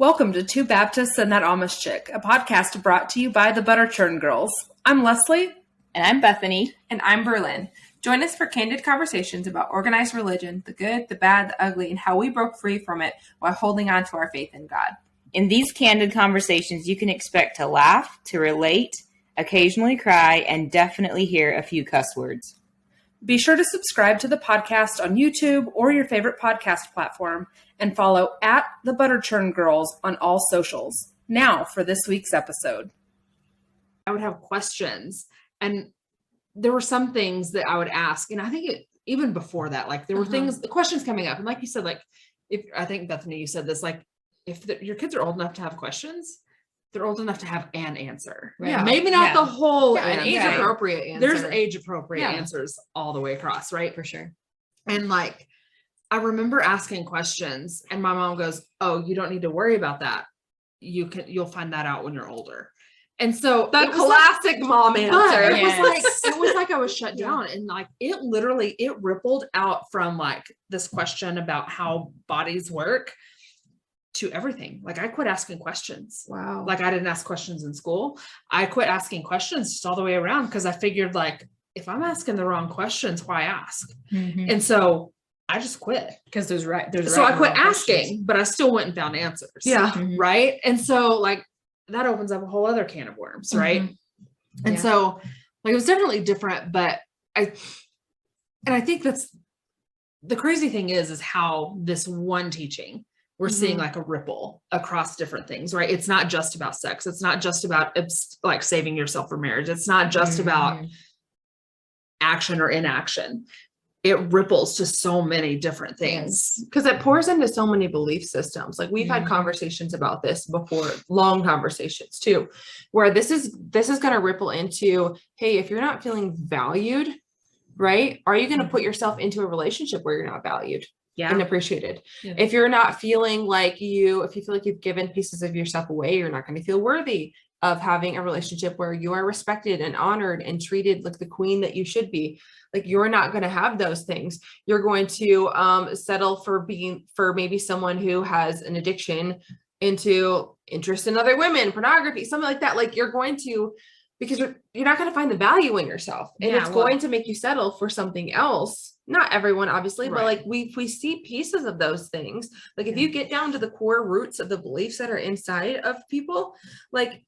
Welcome to Two Baptists and That Amish Chick, a podcast brought to you by the Butterchurn Girls. I'm Leslie. And I'm Bethany. And I'm Berlin. Join us for candid conversations about organized religion, the good, the bad, the ugly, and how we broke free from it while holding on to our faith in God. In these candid conversations, you can expect to laugh, to relate, occasionally cry, and definitely hear a few cuss words. Be sure to subscribe to the podcast on YouTube or your favorite podcast platform and follow at the Butterchurn Girls on all socials. Now for this week's episode. I would have questions, and there were some things that I would ask, and I think even before that, like there were the questions coming up, and like you said, like if I think Bethany, you said this, like if your kids are old enough to have questions, they're old enough to have an answer. Right? Yeah. Maybe not the whole an age-appropriate answer. There's age-appropriate answers all the way across, right? For sure. And like, I remember asking questions and my mom goes, "Oh, you don't need to worry about that. You'll find that out when you're older." And so the classic mom answer. It was like I was shut down, and like it rippled out from like this question about how bodies work to everything. Like I quit asking questions. Wow. Like I didn't ask questions in school. I quit asking questions just all the way around because I figured like if I'm asking the wrong questions, why ask? Mm-hmm. And so I just quit because there's so I quit asking, questions. But I still went and found answers. Yeah. Mm-hmm. Right. And so like that opens up a whole other can of worms. Right. Mm-hmm. And so like it was definitely different, but I think that's the crazy thing is how this one teaching we're seeing like a ripple across different things, right? It's not just about sex. It's not just about like saving yourself for marriage. It's not just about action or inaction. It ripples to so many different things. Because it pours into so many belief systems. Like we've had conversations about this before, long conversations too, where this is going to ripple into, hey, if you're not feeling valued, right? Are you going to put yourself into a relationship where you're not valued? And appreciated. Yeah. If you're not feeling like if you feel like you've given pieces of yourself away, you're not going to feel worthy of having a relationship where you are respected and honored and treated like the queen that you should be. Like you're not going to have those things. You're going to settle for maybe someone who has an addiction into interest in other women, pornography, something like that. Like you're going to, because you're not going to find the value in yourself, and it's going to make you settle for something else. Not everyone, obviously, but like we see pieces of those things. Like if you get down to the core roots of the beliefs that are inside of people, like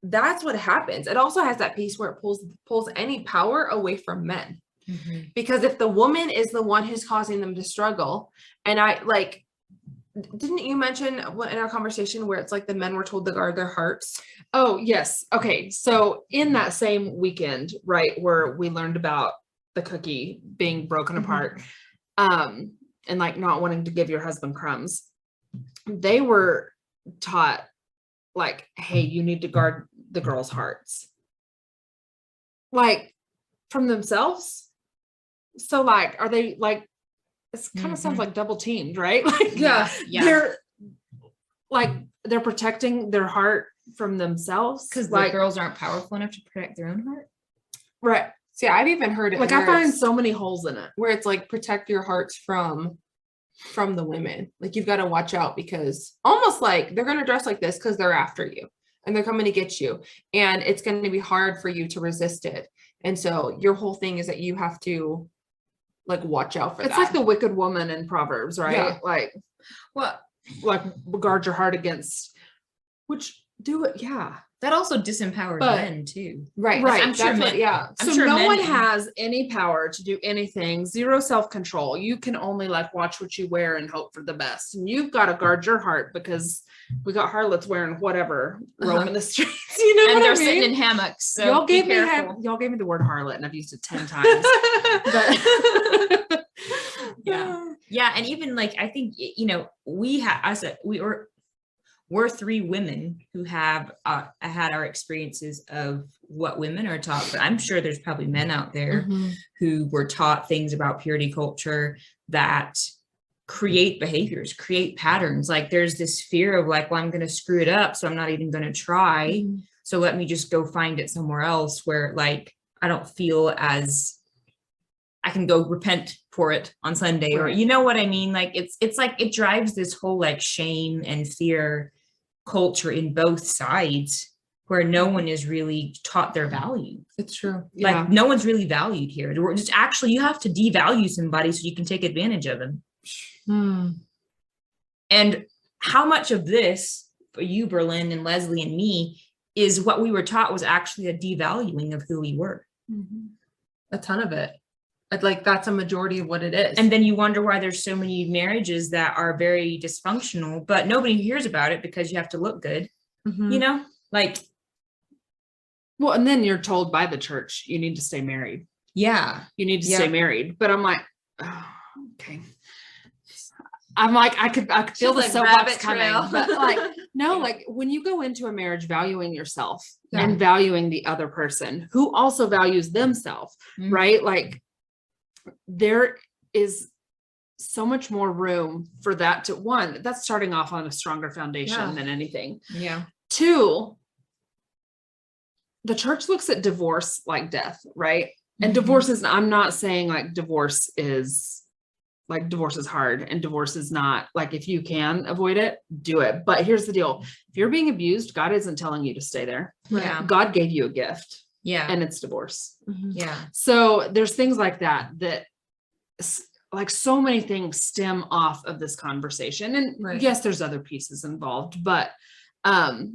that's what happens. It also has that piece where it pulls any power away from men. Mm-hmm. Because if the woman is the one who's causing them to struggle, and didn't you mention in our conversation where it's like the men were told to guard their hearts? Oh, yes. Okay. So in that same weekend, right, where we learned about the cookie being broken apart, and like not wanting to give your husband crumbs, they were taught like, hey, you need to guard the girls' hearts, like from themselves. So like, are they like, it kind of sounds like double teamed, right? Like, they're protecting their heart from themselves because like, the girls aren't powerful enough to protect their own heart. Right. See, I've even heard it like I find so many holes in it where it's like protect your hearts from the women. Like you've got to watch out because almost like they're going to dress like this because they're after you and they're coming to get you, and it's going to be hard for you to resist it. And so your whole thing is that you have to like watch out for that. It's like the wicked woman in Proverbs, right? Yeah. Like guard your heart against, which do it. Yeah. That also disempowers men too. Right. I'm sure no one has any power to do anything. Zero self-control. You can only like watch what you wear and hope for the best. And you've got to guard your heart because we got harlots wearing whatever roaming the streets. You know, and they're sitting in hammocks. So y'all gave me the word harlot, and I've used it 10 times. But yeah, and even like I think we're three women who have had our experiences of what women are taught, but I'm sure there's probably men out there who were taught things about purity culture that create behaviors, create patterns. Like there's this fear of like, well, I'm going to screw it up, so I'm not even going to try. So let me just go find it somewhere else where like I don't feel as I can go repent for it on Sunday, or you know what I mean? Like it's like it drives this whole like shame and fear culture in both sides where no one is really taught their value. It's true. Like no one's really valued here. We're just actually, you have to devalue somebody so you can take advantage of them. And how much of this for you, Berlin and Leslie and me, is what we were taught was actually a devaluing of who we were. A ton of it. Like that's a majority of what it is. And then you wonder why there's so many marriages that are very dysfunctional, but nobody hears about it because you have to look good, you know, like. Well, and then you're told by the church, you need to stay married. Yeah. You need to stay married. But I'm like, oh, okay. I'm like, I could feel the soapbox coming, but like, no, like when you go into a marriage, valuing yourself and valuing the other person who also values themselves, right? Like there is so much more room for that to one, that's starting off on a stronger foundation than anything. Yeah. Two, the church looks at divorce like death, right? And divorce is, I'm not saying like divorce is hard and divorce is not like, if you can avoid it, do it. But here's the deal. If you're being abused, God isn't telling you to stay there. Yeah. God gave you a gift. Yeah. And it's divorce. Yeah. So there's things like that like so many things stem off of this conversation. And yes, there's other pieces involved, but I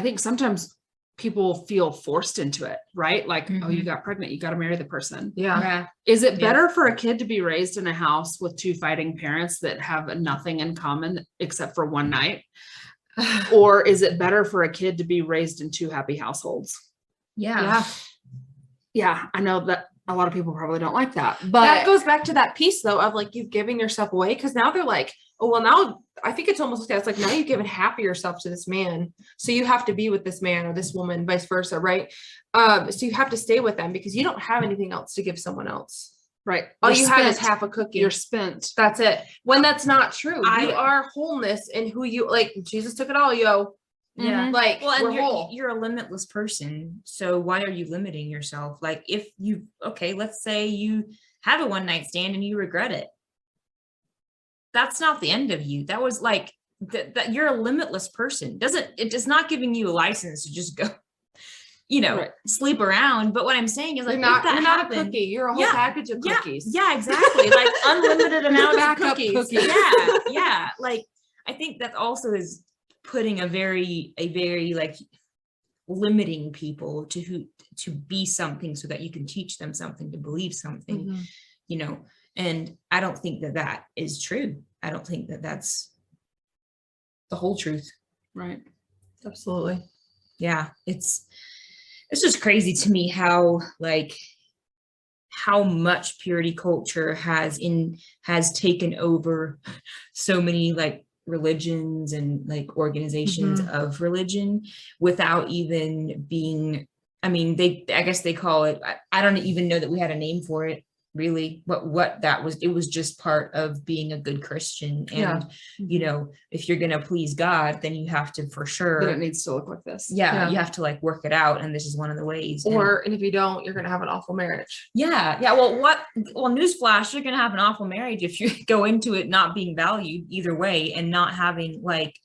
think sometimes people feel forced into it, right? Like, oh, you got pregnant, you got to marry the person. Yeah. Is it better for a kid to be raised in a house with two fighting parents that have nothing in common except for one night? Or is it better for a kid to be raised in two happy households? Yeah. I know that a lot of people probably don't like that, but that goes back to that piece though, of like, you've given yourself away. Cause now they're like, oh, well, now I think it's almost like, it's like, now you've given half of yourself to this man. So you have to be with this man or this woman, vice versa. Right. So you have to stay with them because you don't have anything else to give someone else. Right. All you have is half a cookie. You're spent. That's it. When that's not true. You are wholeness in who you, like Jesus took it all, yo. Yeah. Like, well, and you're a limitless person. So why are you limiting yourself? Like if you, let's say you have a one night stand and you regret it. That's not the end of you. That was like that you're a limitless person. It is not giving you a license to just go, sleep around. But what I'm saying is like, you're not a cookie. You're a whole package of cookies. Yeah, exactly. Like unlimited amount of cookies. Yeah. Like I think that also is putting a very like limiting people to be something so that you can teach them something, to believe something, and I don't think that is true. I don't think that that's the whole truth. Right. Absolutely. Yeah. It's just crazy to me how much purity culture has taken over so many like religions and like organizations of religion without even being, I guess they call it, I don't even know that we had a name for it really, what that was. It was just part of being a good Christian. And, if you're going to please God, then you have to, for sure. But it needs to look like this. Yeah. You have to like work it out. And this is one of the ways. And if you don't, you're going to have an awful marriage. Yeah. Yeah. Well, newsflash, you're going to have an awful marriage if you go into it not being valued either way and not having like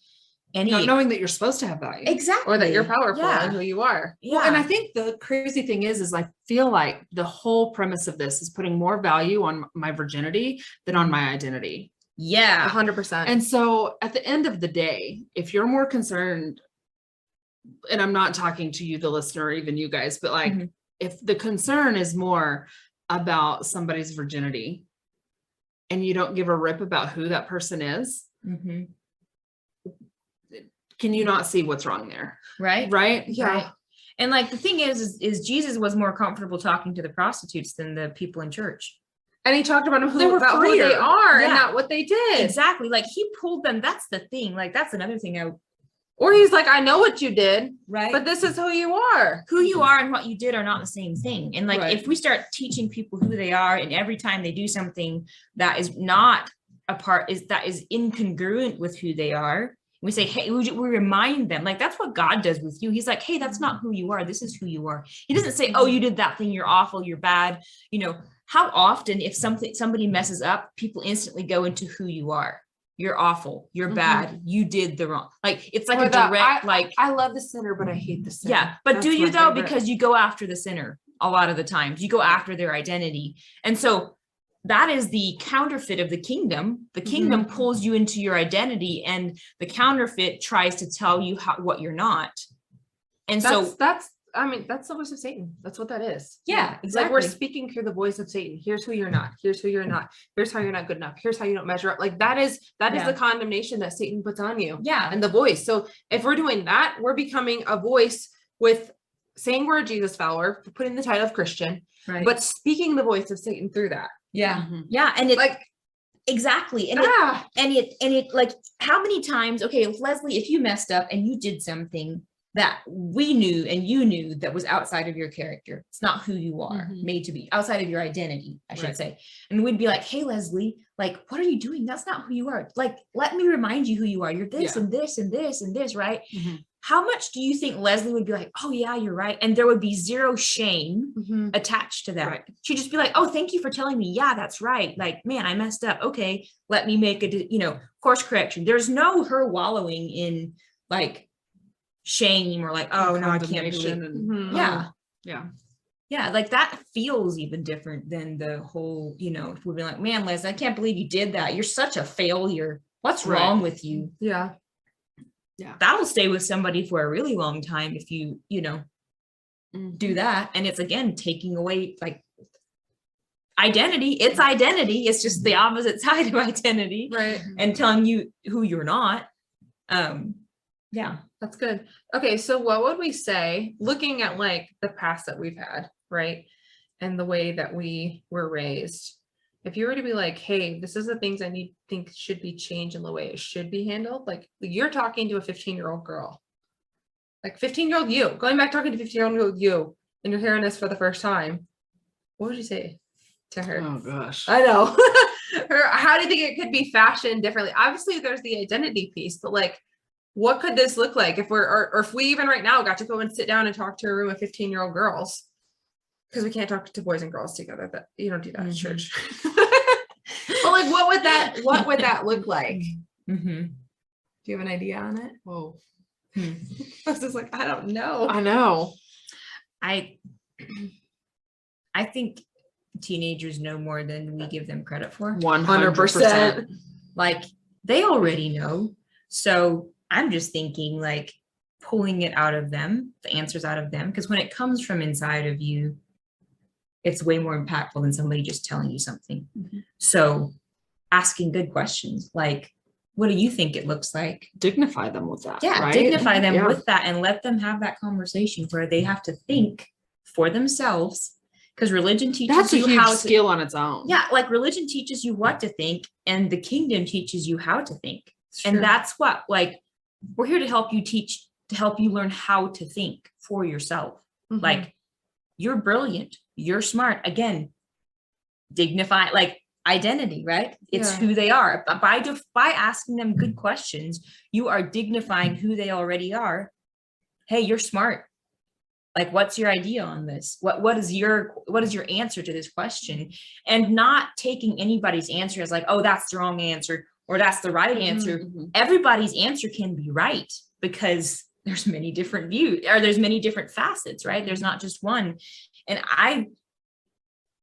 not knowing that you're supposed to have value. Exactly. Or that you're powerful and who you are. Yeah. Well, and I think the crazy thing is I feel like the whole premise of this is putting more value on my virginity than on my identity. Yeah. 100%. And so at the end of the day, if you're more concerned, and I'm not talking to you, the listener, or even you guys, but like, if the concern is more about somebody's virginity and you don't give a rip about who that person is, can you not see what's wrong there? Right. Yeah. Right. And like, the thing is Jesus was more comfortable talking to the prostitutes than the people in church. And he talked about who they are and not what they did. Exactly. Like he pulled them. That's the thing. Like, that's another thing. Or he's like, I know what you did, right? But this is who you are. Who you are and what you did are not the same thing. And like, if we start teaching people who they are, and every time they do something that is not that is incongruent with who they are, we say, hey, we remind them, like, that's what God does with you. He's like, hey, that's not who you are. This is who you are. He doesn't say, oh, you did that thing. You're awful. You're bad. How often, if somebody messes up, people instantly go into who you are. you're awful, you're Mhm. bad, you did the wrong. Like, it's like Or a the, direct, I love the sinner, but I hate the sinner. yeah. But That's do you my though? favorite. Because you go after the sinner a lot of the times. You go after their identity. And so that is the counterfeit of the kingdom. The kingdom pulls you into your identity, and the counterfeit tries to tell you what you're not. And that's I mean, that's the voice of Satan. That's what that is. yeah, It's exactly. like we're speaking through the voice of Satan. Here's who you're not. Here's who you're not. Here's how you're not good enough. Here's how you don't measure up. Like that is Yeah. the condemnation that Satan puts on you. Yeah. And the voice. So if we're doing that, we're becoming a voice with saying we're a Jesus follower, putting the title of Christian, Right. but speaking the voice of Satan through that. yeah. Mhm. Yeah. And it Like, exactly. And it like, how many times, okay, Leslie, if you messed up and you did something that we knew and you knew that was outside of your character, it's not who you are made to be, outside of your identity, I should Right. say. And we'd be like, hey, Leslie, like, what are you doing? That's not who you are. Like, let me remind you who you are. You're this Yeah. and this and this and this, right? Mhm. How much do you think Leslie would be like, oh yeah, you're right? And there would be zero shame attached to that. Right. She'd just be like, oh, thank you for telling me. Yeah, that's right. Like, man, I messed up. Okay, let me make a, course correction. There's no her wallowing in like shame or like, oh no, I can't believe. Condemnation and Yeah. yeah. Yeah, like that feels even different than the whole, if we'd be like, man, Liz, I can't believe you did that. You're such a failure. What's Right. wrong with you? yeah. That'll stay with somebody for a really long time if you, do that. And it's again taking away like identity. It's identity. It's just the opposite side of identity Right. and telling you who you're not. Yeah. That's good. Okay, so what would we say, looking at like the past that we've had, right? And the way that we were raised, if you were to be like, hey, this is the things I think should be changed in the way it should be handled, like you're talking to a 15-year-old girl, like 15-year-old you, going back talking to 15-year-old you, and you're hearing this for the first time, what would you say to her? Oh gosh. I know. How do you think it could be fashioned differently? Obviously, there's the identity piece, but like, what could this look like if or if we even right now got to go and sit down and talk to a room of 15-year-old girls? Because we can't talk to boys and girls together. That you don't do that at church. But like, what would that look like? Mm-hmm. Do you have an idea on it? Whoa. I was just like, I don't know. I know. I think teenagers know more than we give them credit for. 100%. Like they already know. So I'm just thinking like pulling it out of them, the answers out of them. Because when it comes from inside of you, it's way more impactful than somebody just telling you something. So asking good questions like, what do you think it looks like? Dignify them with that. Yeah, right? dignify them Yeah. with that and let them have that conversation where they have to think for themselves. Because religion teaches That's a you huge how to skill on its own. Yeah, like religion teaches you what to think and the kingdom teaches you how to think. Sure. And that's what, like, we're here to help you learn how to think for yourself. Mhm. Like, you're brilliant, you're smart. Again, dignify, like identity, right? It's Yeah. who they are. But by asking them good questions, you are dignifying who they already are. Hey, you're smart. Like, what's your idea on this? What is your answer to this question? And not taking anybody's answer as like, oh, that's the wrong answer or that's the right answer. Everybody's answer can be right because there's many different views or there's many different facets, right? There's not just one. And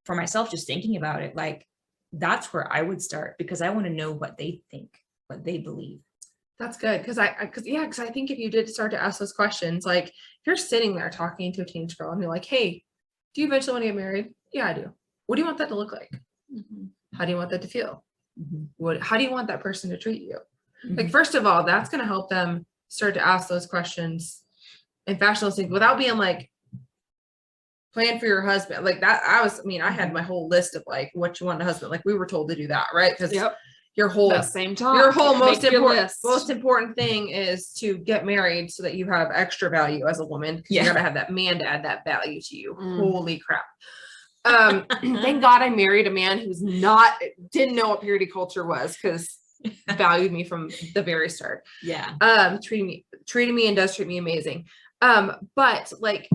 for myself, just thinking about it, like that's where I would start because I want to know what they think, what they believe. That's good. Because I think if you did start to ask those questions, like if you're sitting there talking to a teenage girl and you're like, hey, do you eventually want to get married? Yeah, I do. What do you want that to look like? How do you want that to feel? How do you want that person to treat you? Like, first of all, that's going to help them start to ask those questions and fashion those things without being like, plan for your husband. Like that, I had my whole list of like what you want in a husband. Like we were told to do that, right? Because your whole that same time. Your whole Make your list. most important thing is to get married so that you have extra value as a woman. You gotta have that man to add that value to you. Holy crap. Thank God I married a man who's didn't know what purity culture was because valued me from the very start. Yeah. Treated me and does treat me amazing. But like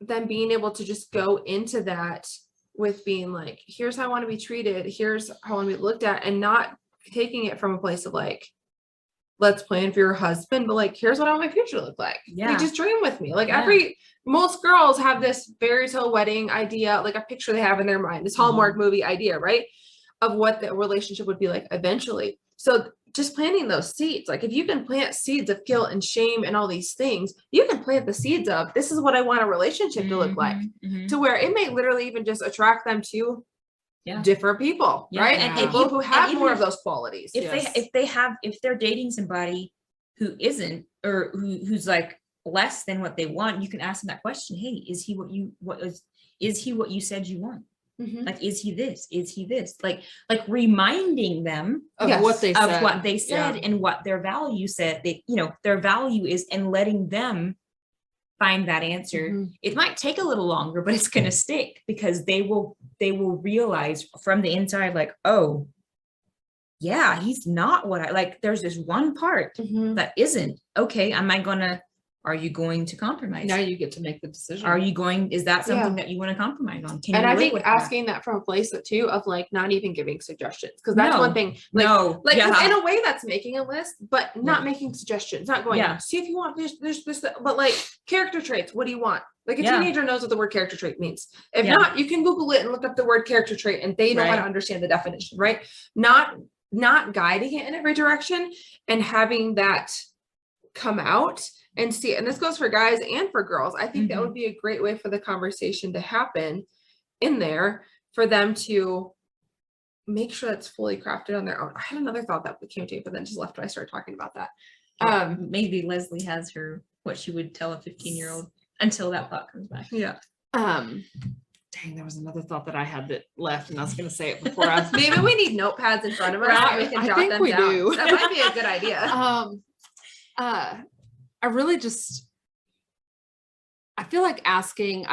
then being able to just go into that with being like, here's how I want to be treated, here's how I want to be looked at, and not taking it from a place of like, let's plan for your husband, but like, here's what I want my future to look like. Yeah. Like, just dream with me. Like Yeah. most girls have this fairy tale wedding idea, like a picture they have in their mind, this Hallmark movie idea, right? Of what the relationship would be like eventually. So just planting those seeds, like if you can plant seeds of guilt and shame and all these things, you can plant the seeds of, this is what I want a relationship to look like, to where it may literally even just attract them to different people, right? And people who have more of those qualities. If they're dating somebody who isn't, or who's like less than what they want, you can ask them that question. Hey, is he what you said you want? Like, is he this? Is he this? Like reminding them of what they said and what their value said. Their value is, and letting them find that answer. It might take a little longer, but it's going to stick, because they will realize from the inside, like, oh yeah, he's not what I like. There's this one part that isn't okay. Are you going to compromise? Now you get to make the decision. Is that something that you want to compromise on? And I think asking that from a place too of like not even giving suggestions, because that's one thing. In a way that's making a list, but not making suggestions, not going, see if you want this, but like character traits. What do you want? Like a teenager knows what the word character trait means. If not, you can Google it and look up the word character trait, and they know how to understand the definition, right? Not guiding it in every direction, and having that come out and see it. And this goes for guys and for girls. I think that would be a great way for the conversation to happen in there, for them to make sure that's fully crafted on their own. I had another thought that came to me, but then just left when I started talking about that. Maybe Leslie has what she would tell a 15-year-old until that thought comes back. Yeah. Dang, there was another thought that I had that left, and I was going to say it before I. Maybe we need notepads in front of us. Right. And we can jot them down. That might be a good idea. I really I feel like I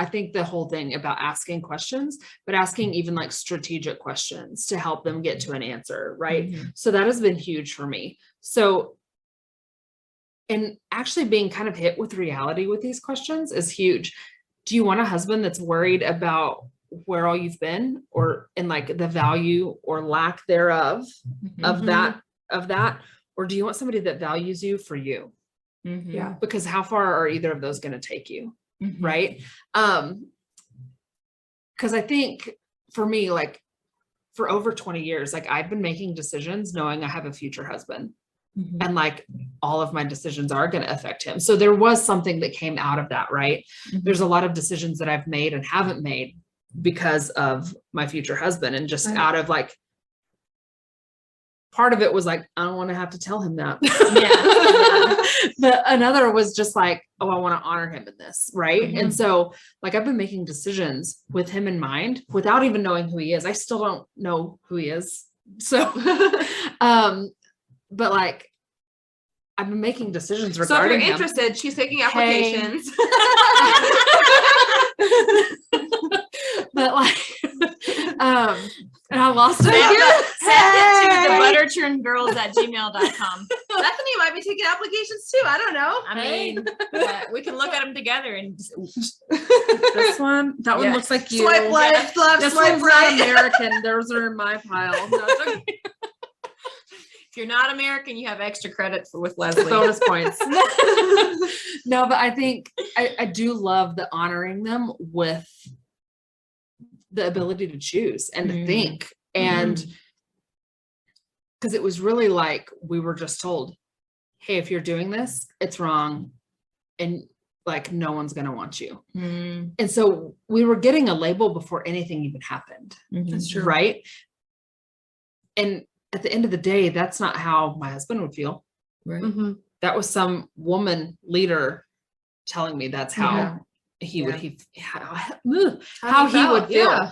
think the whole thing about asking questions, but asking even like strategic questions to help them get to an answer, right? So that has been huge for me. So, and actually being kind of hit with reality with these questions is huge. Do you want a husband that's worried about where all you've been, or in like the value or lack thereof of that? Or do you want somebody that values you for you? Yeah. Because how far are either of those going to take you? Right. Because I think for me, like for over 20 years, like I've been making decisions knowing I have a future husband, and like all of my decisions are going to affect him. So there was something that came out of that, right? There's a lot of decisions that I've made and haven't made because of my future husband, and just out of like, part of it was like, I don't want to have to tell him that. But another was just like, oh, I want to honor him in this. Right. And so like, I've been making decisions with him in mind without even knowing who he is. I still don't know who he is. So, but like, I've been making decisions regarding So if you're interested, she's taking applications. But like, and I lost it. Send it to the butterchurngirls@gmail.com. Bethany might be taking applications too. I don't know. I mean, we can look at them together and This one, that one looks like you. Swipe left, This swipe one's right. not American. Those are in my pile. No, it's okay. if you're not American, you have extra credit with Leslie. Bonus points. No, but I think I do love the honoring them with the ability to choose and to think. And because it was really like, we were just told, hey, if you're doing this, it's wrong. And like, no one's going to want you. And so we were getting a label before anything even happened. That's true. Right. And at the end of the day, that's not how my husband would feel. Right. That was some woman leader telling me that's how he would feel. Yeah.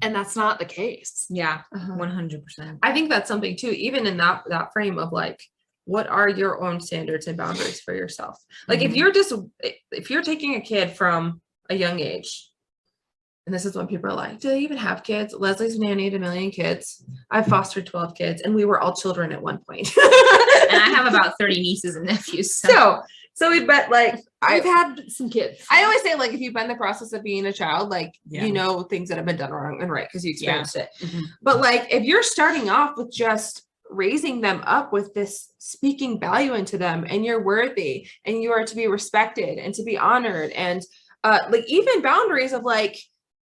And that's not the case. Yeah. 100%. I think that's something too, even in that frame of like, what are your own standards and boundaries for yourself? Like if you're taking a kid from a young age, and this is when people are like, do they even have kids? Leslie's nannied 1 million kids. I've fostered 12 kids, and we were all children at one point. And I have about 30 nieces and nephews. So we bet like I've had some kids. I always say like, if you've been in the process of being a child, like, you know, things that have been done wrong and right, because you experienced it. But like, if you're starting off with just raising them up with this speaking value into them, and you're worthy and you are to be respected and to be honored. And like even boundaries of like,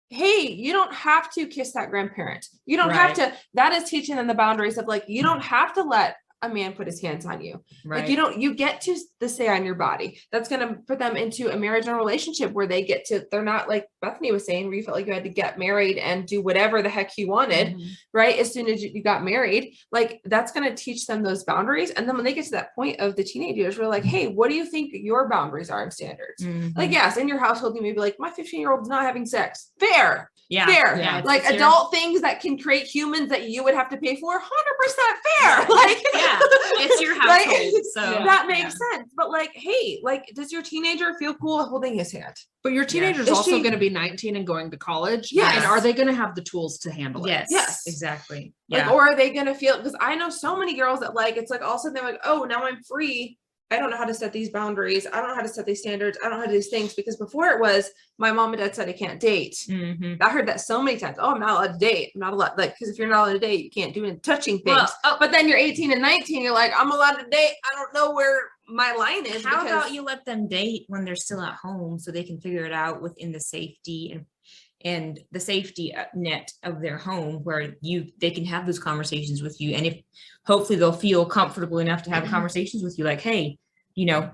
hey, you don't have to kiss that grandparent. You don't have to, that is teaching them the boundaries of like, you don't have to let a man put his hands on you. Like you get to the say on your body. That's going to put them into a marriage and a relationship where they get to, they're not like Bethany was saying, where you felt like you had to get married and do whatever the heck you wanted, right? As soon as you got married, like that's going to teach them those boundaries. And then when they get to that point of the teenagers, we're like, hey, what do you think your boundaries are and standards? Like, yes, in your household, you may be like, my 15-year-old is not having sex. Fair. Fair. Yeah, like adult things that can create humans that you would have to pay for, 100% fair. Like, it's your household. Like, so that makes sense. But like, hey, like, does your teenager feel cool holding his hand? But your teenager's also going to be 19 and going to college. And are they going to have the tools to handle it? Yes, exactly. Like, or are they going to feel, because I know so many girls that like, it's like all of a sudden they're like, oh, now I'm free. I don't know how to set these boundaries. I don't know how to set these standards. I don't know how to do these things, because before it was my mom and dad said I can't date. I heard that so many times. Oh, I'm not allowed to date. I'm not allowed, like, because if you're not allowed to date, you can't do any touching things. But then you're 18 and 19. You're like, I'm allowed to date. I don't know where my line is. How about you let them date when they're still at home so they can figure it out within the safety and the safety net of their home, where they can have those conversations with you. And if hopefully they'll feel comfortable enough to have conversations with you, like, hey, you know,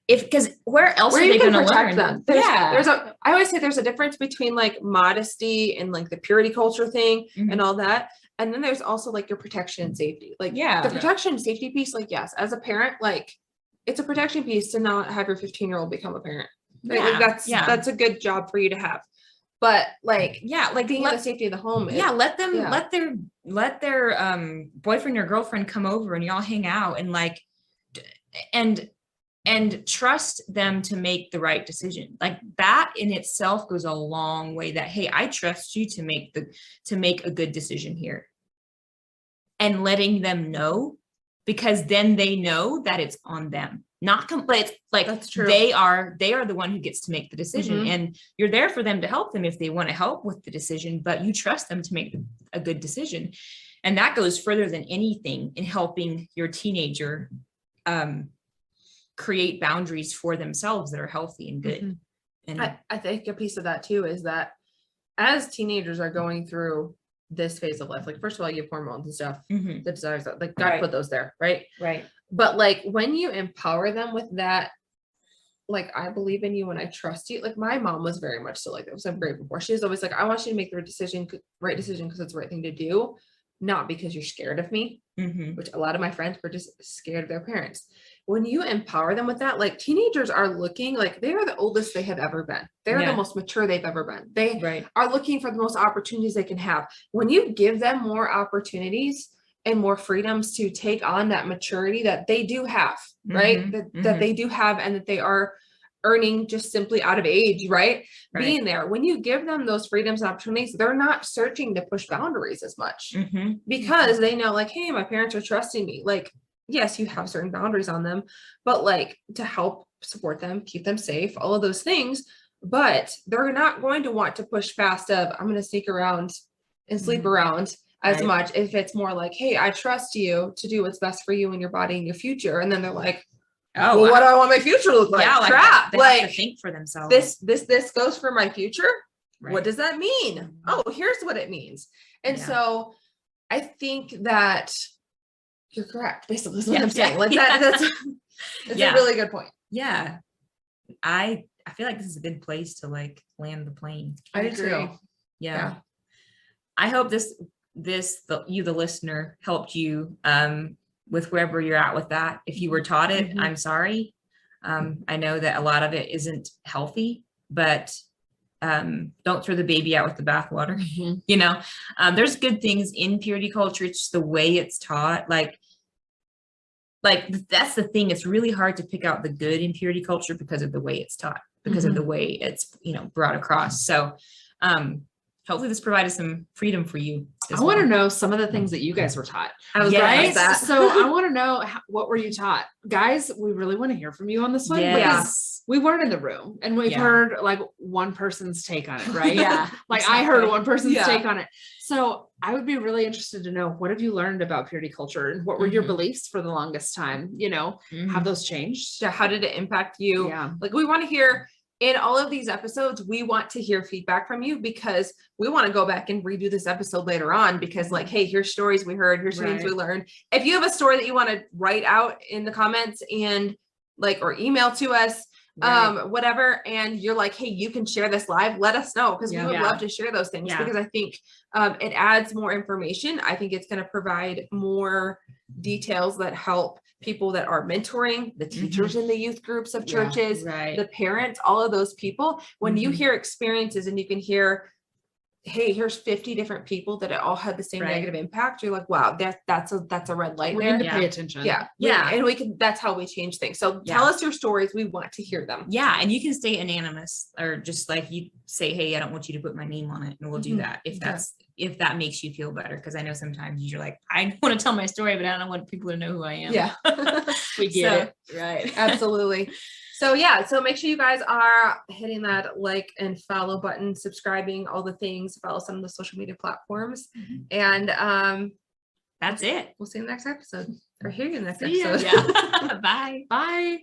because where else are they going to learn? Them. I always say there's a difference between like modesty and like the purity culture thing and all that. And then there's also like your protection and safety. Like the protection and safety piece, like, yes, as a parent, like it's a protection piece to not have your 15-year-old become a parent. Right? Like that's a good job for you to have. But like, like being in the safety of the home. Let their boyfriend or girlfriend come over and y'all hang out and like, and trust them to make the right decision. Like that in itself goes a long way, that, hey, I trust you to make a good decision here, and letting them know, because then they know that it's on them. Not complete. Like that's true. They are the one who gets to make the decision, and you're there for them to help them if they want to help with the decision, but you trust them to make a good decision. And that goes further than anything in helping your teenager create boundaries for themselves that are healthy and good. And I think a piece of that too is that as teenagers are going through this phase of life, like first of all, you have hormones and stuff, the desires that like God put those there, right? But like when you empower them with that, like, I believe in you and I trust you. Like my mom was very much so like that. Was I'm grateful for. She was always like, I want you to make the right decision because it's the right thing to do, not because you're scared of me, which a lot of my friends were just scared of their parents. When you empower them with that, like teenagers are looking like they are the oldest they have ever been. They're the most mature they've ever been. They are looking for the most opportunities they can have. When you give them more opportunities and more freedoms to take on that maturity that they do have, right? That they do have, and that they are earning just simply out of age, right? Being there. When you give them those freedoms and opportunities, they're not searching to push boundaries as much because they know like, hey, my parents are trusting me. Like, yes, you have certain boundaries on them, but like to help support them, keep them safe, all of those things, but they're not going to want to push past of, I'm going to sneak around and sleep around as much if it's more like, hey, I trust you to do what's best for you and your body and your future. And then they're like, oh, well, what do I want my future to look like? Yeah, crap. They have to think for themselves. This goes for my future. What does that mean? Oh, here's what it means. And so I think that you're correct. Basically, is what I'm saying. Like that's a really good point. Yeah. I feel like this is a good place to like land the plane. I do too. Yeah. I hope the listener helped you with wherever you're at with that. If you were taught it, I'm sorry. I know that a lot of it isn't healthy, but don't throw the baby out with the bathwater. You know, there's good things in purity culture. It's just the way it's taught. Like that's the thing. It's really hard to pick out the good in purity culture because of the way it's taught, because of the way it's, brought across. So, hopefully this provided some freedom for you. I want to know some of the things that you guys were taught. I was Right? that. So I want to know what were you taught? Guys, we really want to hear from you on this one. Yes. We weren't in the room and we've Yeah. heard like one person's take on it, right? Yeah. Like I heard Exactly. one person's Yeah. take on it. So I would be really interested to know, what have you learned about purity culture and what were your Mhm. beliefs for the longest time? You know, Mhm. have those changed? Yeah, how did it impact you? Yeah. Like we want to hear in all of these episodes, we want to hear feedback from you because we want to go back and redo this episode later on because like, hey, here's stories we heard, here's things we learned. If you have a story that you want to write out in the comments and like, or email to us, whatever, and you're like, hey, you can share this live, let us know because we would love to share those things because I think it adds more information. I think it's going to provide more details that help people that are mentoring, the teachers in the youth groups of churches, the parents, all of those people. When you hear experiences and you can hear, hey, here's 50 different people that all had the same negative impact, you're like, wow, that's a red light We there. need to pay attention. And we can, that's how we change things. So tell us your stories. We want to hear them. Yeah. And you can stay anonymous or just like you say, hey, I don't want you to put my name on it. And we'll do that if that makes you feel better. Cause I know sometimes you're like, I want to tell my story, but I don't want people to know who I am. Yeah. We get it. Right. Absolutely. So so make sure you guys are hitting that like and follow button, subscribing, all the things, follow some of the social media platforms. And that's it. We'll see you in the next episode or hear you in the next See ya. episode. Yeah. Bye. Bye.